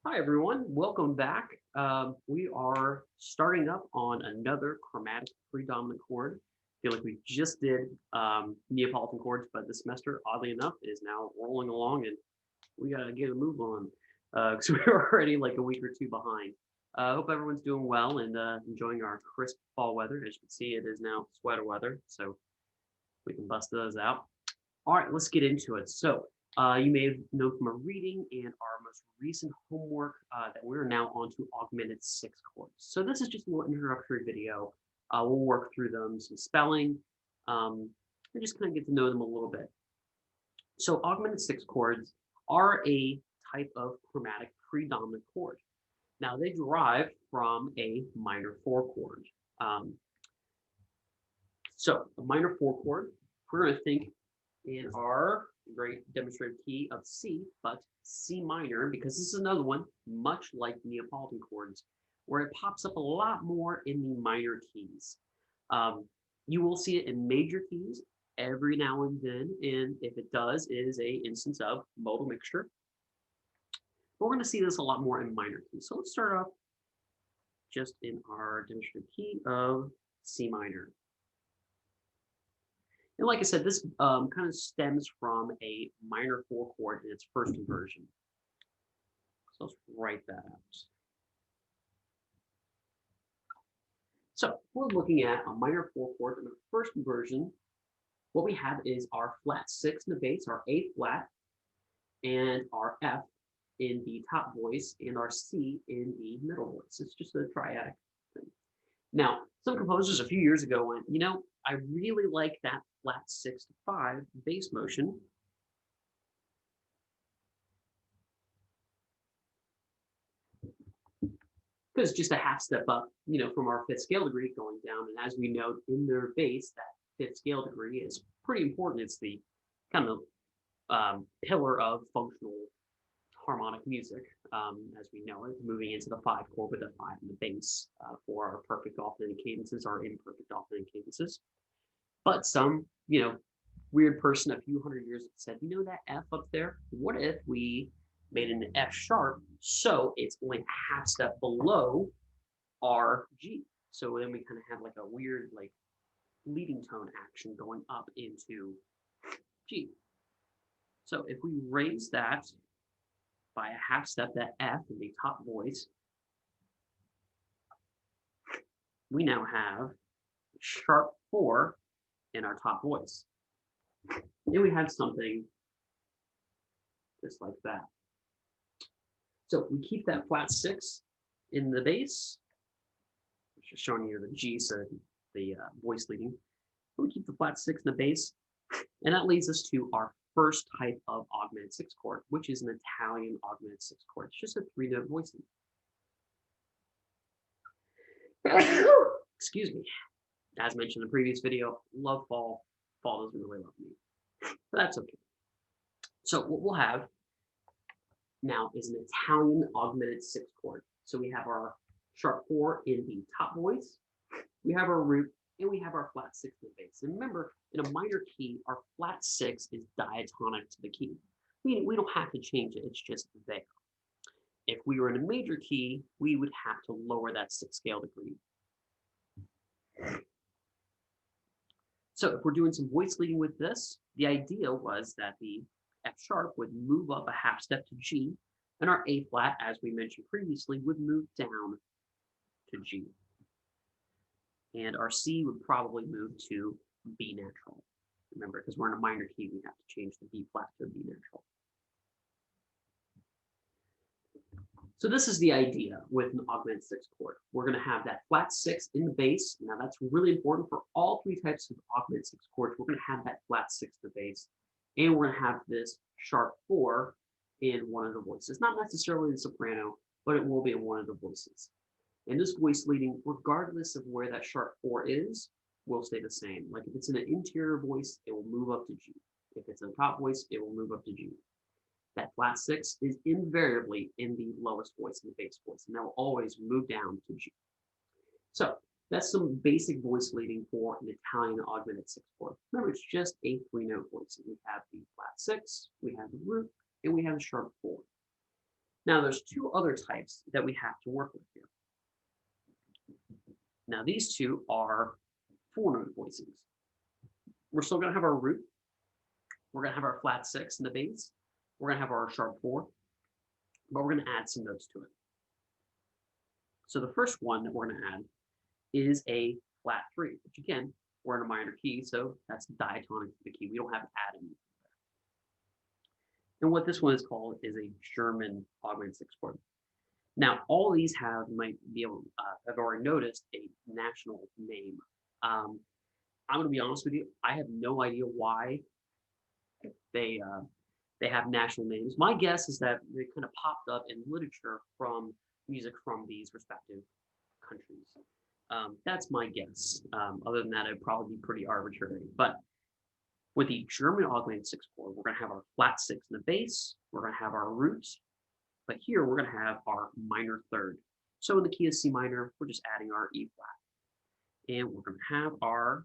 Hi, everyone. Welcome back. We are starting up on another chromatic predominant chord. I feel like we just did Neapolitan chords, but this semester, oddly enough, is now rolling along and we got to get a move on because we're already like a week or two behind. I hope everyone's doing well and enjoying our crisp fall weather. As you can see, it is now sweater weather, so we can bust those out. All right, let's get into it. So, you may know from our reading and our most recent homework that we're now on to augmented six chords. So this is just a little introductory video. We'll work through them, some spelling, and just kind of get to know them a little bit. So augmented six chords are a type of chromatic predominant chord. Now they derive from a minor four chord. Um, so a minor four chord, we're going to think in our great demonstrated key of C, but C minor, because this is another one, much like Neapolitan chords, where it pops up a lot more in the minor keys. Um, you will see it in major keys every now and then, and if it does, it is a instance of modal mixture. But we're going to see this a lot more in minor keys. So let's start off just in our demonstrated key of C minor. And like I said, this kind of stems from a minor four chord in its first inversion. So let's write that out. So we're looking at a minor four chord in the first inversion. What we have is our flat six in the bass, our A flat, and our F in the top voice, and our C in the middle voice. It's just a triadic thing. Now, some composers a few years ago went, I really like that flat 6 to 5 bass motion. Because just a half step up, from our fifth scale degree going down. And as we know in their bass, that fifth scale degree is pretty important. It's the kind of pillar of functional harmonic music, as we know it, moving into the five chord with a five in the bass for our perfect alternate cadences, our imperfect alternate cadences. But some, weird person a few hundred years said, that F up there, what if we made an F sharp so it's only a half step below our G? So then we kind of have like a weird like leading tone action going up into G. So if we raise that by a half step, that F in the top voice, we now have sharp 4 in our top voice. And we have something just like that. So we keep that flat 6 in the bass, which is showing you the G, so the voice leading. We keep the flat 6 in the bass, and that leads us to our first type of augmented 6 chord, which is an Italian augmented 6 chord. It's just a 3-note voicing. Excuse me. As mentioned in the previous video, love fall. Fall doesn't really love me, but that's okay. So what we'll have now is an Italian augmented 6 chord. So we have our sharp 4 in the top voice, we have our root, and we have our flat 6 in the bass. And remember, in a minor key, our flat 6 is diatonic to the key. Meaning we don't have to change it, it's just there. If we were in a major key, we would have to lower that 6 scale degree. So if we're doing some voice leading with this, the idea was that the F sharp would move up a half step to G, and our A flat, as we mentioned previously, would move down to G. And our C would probably move to B natural. Remember, because we're in a minor key, we have to change the B flat to a B natural. So this is the idea with an augmented 6 chord. We're going to have that flat 6 in the bass. Now that's really important for all three types of augmented 6 chords. We're going to have that flat 6 in the bass, and we're going to have this sharp 4 in one of the voices. Not necessarily the soprano, but it will be in one of the voices. And this voice leading, regardless of where that sharp 4 is, will stay the same. Like if it's in an interior voice, it will move up to G. If it's in a top voice, it will move up to G. That flat 6 is invariably in the lowest voice, in the bass voice, and that will always move down to G. So that's some basic voice leading for an Italian augmented 6 chord. Remember, it's just a 3-note voice. We have the flat 6, we have the root, and we have the sharp 4. Now there's two other types that we have to work with here. Now these two are four-note voicings. We're still going to have our root. We're going to have our flat six in the bass. We're going to have our sharp four, but we're going to add some notes to it. So the first one that we're going to add is a flat three, which again, we're in a minor key, so that's diatonic to the key. We don't have adding. And what this one is called is a German augmented sixth chord. Now, all these might be able have already noticed a national name. I'm going to be honest with you, I have no idea why they have national names. My guess is that they kind of popped up in literature from music from these respective countries. That's my guess. Other than that, it'd probably be pretty arbitrary. But with the German augmented sixth chord, we're going to have our flat six in the bass. We're going to have our root. But here we're going to have our minor third. So in the key of C minor, we're just adding our E flat. And we're going to have our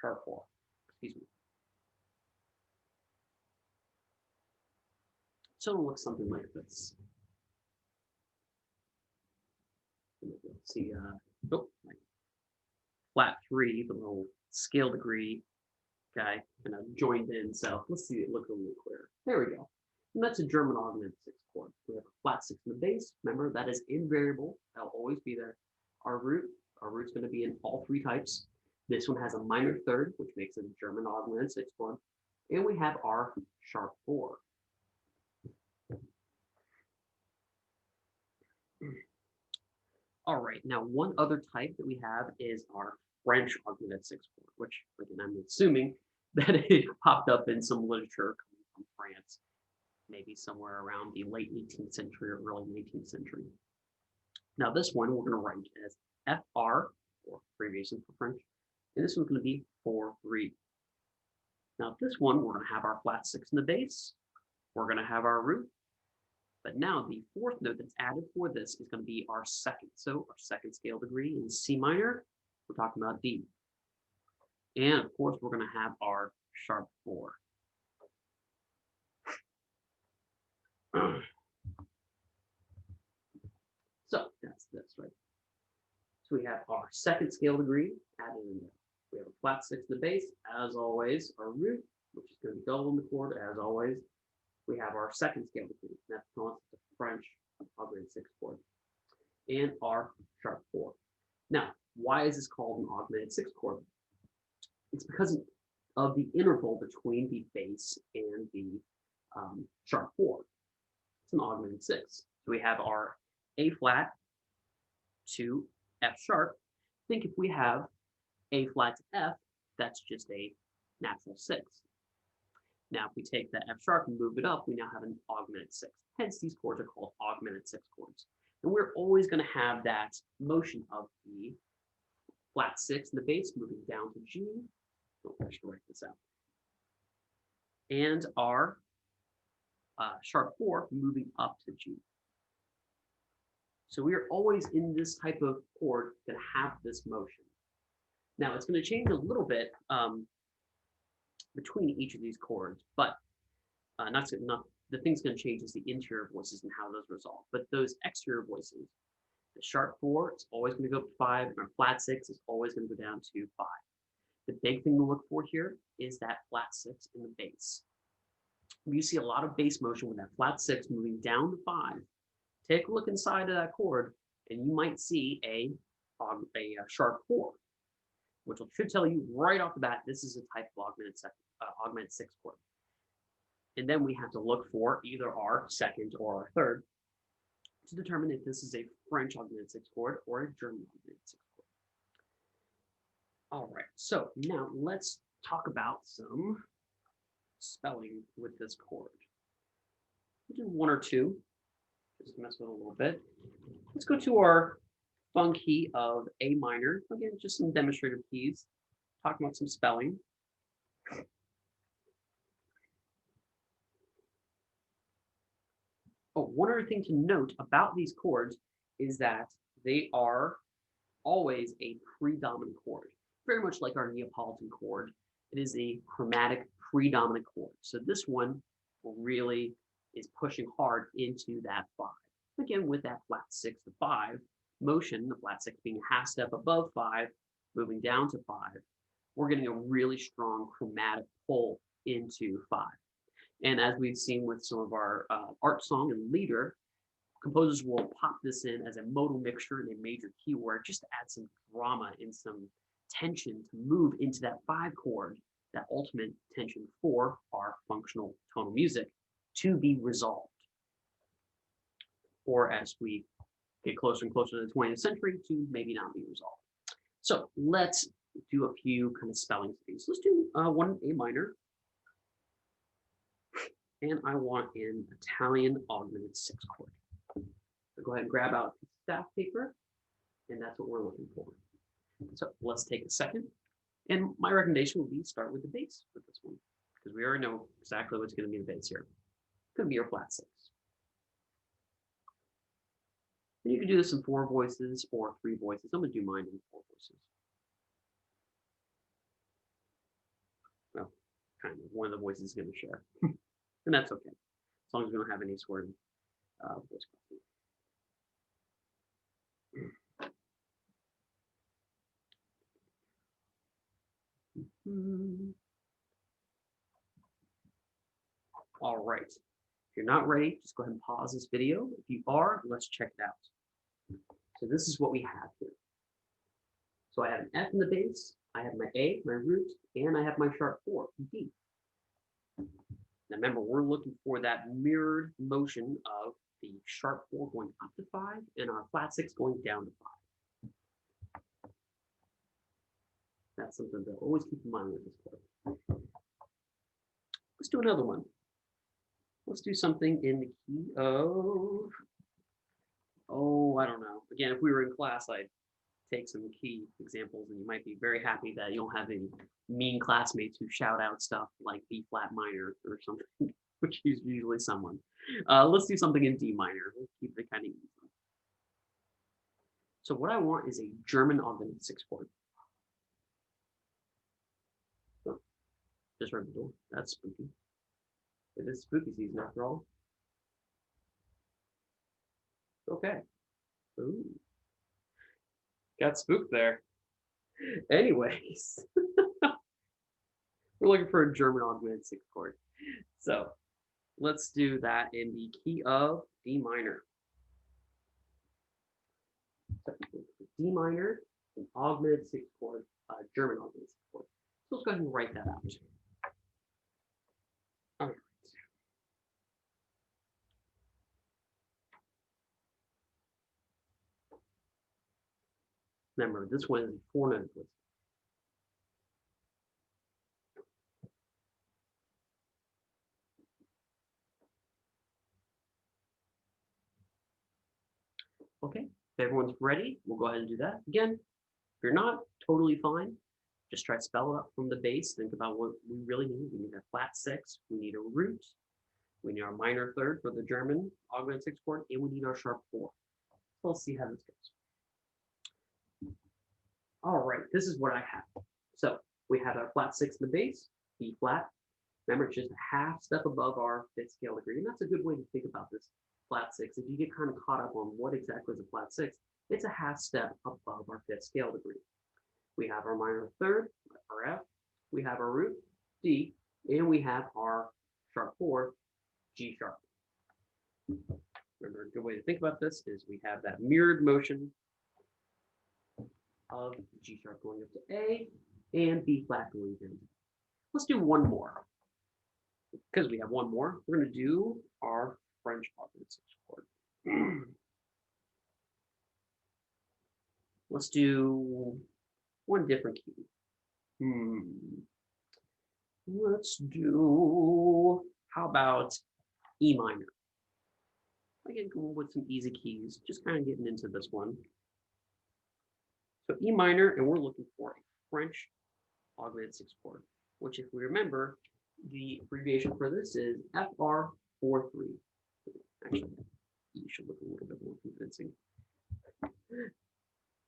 sharp four. Excuse me. So it'll look something like this. Let's see, flat three, the little scale degree guy kind of joined in. So let's see it look a little clearer. There we go. And that's a German augmented sixth chord. We have a flat six in the bass. Remember, that is invariable. That'll always be there. Our root's going to be in all three types. This one has a minor third, which makes it a German augmented sixth chord. And we have our sharp four. All right, now one other type that we have is our French augmented sixth chord, which again, I'm assuming that it popped up in some literature coming from France, maybe somewhere around the late 18th century or early 19th century. Now this one we're going to write as FR, or abbreviation for French, and this one's going to be 4-3. Now this one we're going to have our flat six in the bass, we're going to have our root, but now the fourth note that's added for this is going to be our second. So our second scale degree in C minor, we're talking about D. And of course, we're going to have our sharp four. So that's this, right? So we have our second scale degree added in there. We have a flat six in the bass, as always, our root, which is going to be double in the chord, as always. We have our second scale degree, that's the French augmented sixth chord, and our sharp four. Now, why is this called an augmented sixth chord? It's because of the interval between the bass and the sharp four. It's an augmented sixth. So we have our A flat to F sharp. Think if we have A flat to F, that's just a natural sixth. Now, if we take that F sharp and move it up, we now have an augmented sixth. Hence, these chords are called augmented sixth chords. And we're always going to have that motion of the flat six in the bass moving down to G. Oh, I should write this out. And our sharp four moving up to G. So we are always in this type of chord that have this motion. Now, it's going to change a little bit between each of these chords, but the thing's going to change is the interior voices and how those resolve. But those exterior voices, the sharp four is always going to go up to 5, and our flat six is always going to go down to 5. The big thing to look for here is that flat six in the bass. You see a lot of bass motion with that flat six moving down to 5. Take a look inside of that chord, and you might see a sharp four, which should tell you right off the bat this is a type of augmented sixth chord. And then we have to look for either our second or our third to determine if this is a French augmented sixth chord or a German augmented sixth chord. All right, so now let's talk about some spelling with this chord. We'll do one or two, just mess with it a little bit. Let's go to our fun key of A minor. Again, just some demonstrative keys, talking about some spelling. Oh, one other thing to note about these chords is that they are always a predominant chord. Very much like our Neapolitan chord, it is a chromatic predominant chord. So this one will really is pushing hard into that 5. Again, with that flat 6 to 5 motion, the flat 6 being a half step above 5, moving down to 5, we're getting a really strong chromatic pull into 5. And as we've seen with some of our art song and leader, composers will pop this in as a modal mixture in a major keyword just to add some drama and some tension to move into that 5 chord, that ultimate tension for our functional tonal music to be resolved. Or as we get closer and closer to the 20th century, to maybe not be resolved. So let's do a few kind of spelling things. Let's do one A minor. And I want an Italian augmented 6 chord. So go ahead and grab out staff paper, and that's what we're looking for. So let's take a second. And my recommendation would be start with the bass with this one, because we already know exactly what's going to be the bass here. It's going to be your flat 6. And you can do this in 4 voices or 3 voices. I'm going to do mine in 4 voices. Well, kind of. One of the voices is going to share. And that's okay, as long as we don't have any sort of voice crossing. All right. If you're not ready, just go ahead and pause this video. If you are, let's check it out. So this is what we have here. So I have an F in the bass, I have my A, my root, and I have my sharp 4, D. Now remember, we're looking for that mirrored motion of the sharp 4 going up to 5 and our flat 6 going down to 5. That's something to always keep in mind with this chord. Let's do another one. Let's do something in the key of, I don't know. Again, if we were in class, I'd take some key examples, and you might be very happy that you don't have any mean classmates who shout out stuff like B flat minor or something, which is usually someone. Let's do something in D minor. Let's keep it kind of easy. So what I want is a German augmented 6 chord. Oh, just heard the door. That's spooky. It is spooky season after all. Okay. Ooh. Got spooked there. Anyways, we're looking for a German augmented 6 chord. So let's do that in the key of D minor. So D minor, an augmented 6 chord, German augmented 6 chord. So let's go ahead and write that out. All right. Remember, this one is a 4-note list. Okay, if everyone's ready, we'll go ahead and do that. Again, if you're not, totally fine. Just try to spell it up from the bass. Think about what we really need. We need a flat 6. We need a root. We need our minor 3rd for the German augmented 6 chord, and we need our sharp 4. So let's see how this goes. All right, this is what I have. So we have our flat 6 in the bass, B flat. Remember, it's just a half step above our 5th scale degree, and that's a good way to think about this flat 6. If you get kind of caught up on what exactly is a flat 6, it's a half step above our 5th scale degree. We have our minor 3rd, our F. We have our root, D, and we have our sharp 4, G sharp. Remember, a good way to think about this is we have that mirrored motion of G sharp going up to A and B flat going down. Let's do one more. Because we have one more, we're going to do our French augmented 6 chord. Let's do one different key. Let's do, how about E minor? Again, go with some easy keys, just kind of getting into this one. So E minor, and we're looking for a French augmented 6 chord, which if we remember, the abbreviation for this is FR43. Actually, E should look a little bit more convincing.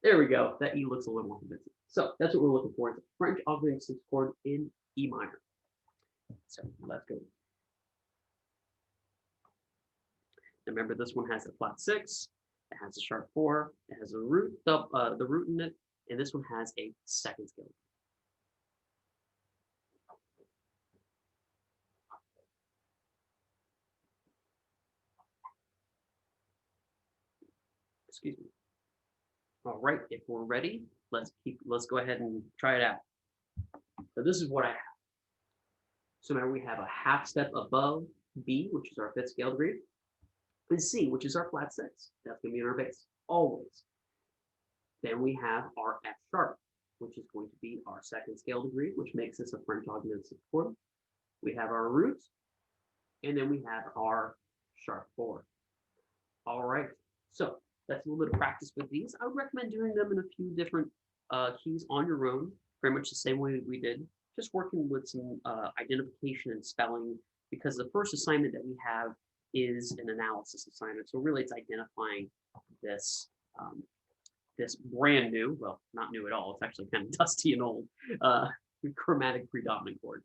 There we go. That E looks a little more convincing. So that's what we're looking for. It's a French augmented 6 chord in E minor. So let's go. Remember, this one has a flat 6, it has a sharp 4, it has a root, the root in it, and this one has a second scale. Excuse me. All right, if we're ready, let's go ahead and try it out. So this is what I have. So now we have a half step above B, which is our 5th scale degree, and C, which is our flat 6. That's going to be in our bass, always. Then we have our F sharp, which is going to be our 2nd scale degree, which makes this a French augmented chord. We have our root, and then we have our sharp 4. All right, so that's a little bit of practice with these. I would recommend doing them in a few different keys on your own, very much the same way we did, just working with some identification and spelling, because the first assignment that we have is an analysis assignment. So really it's identifying this this brand new, well, not new at all, it's actually kind of dusty and old, chromatic predominant chord.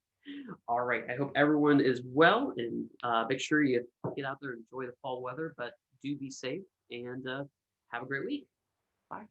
All right, I hope everyone is well, and make sure you get out there and enjoy the fall weather, but do be safe, and have a great week. Bye.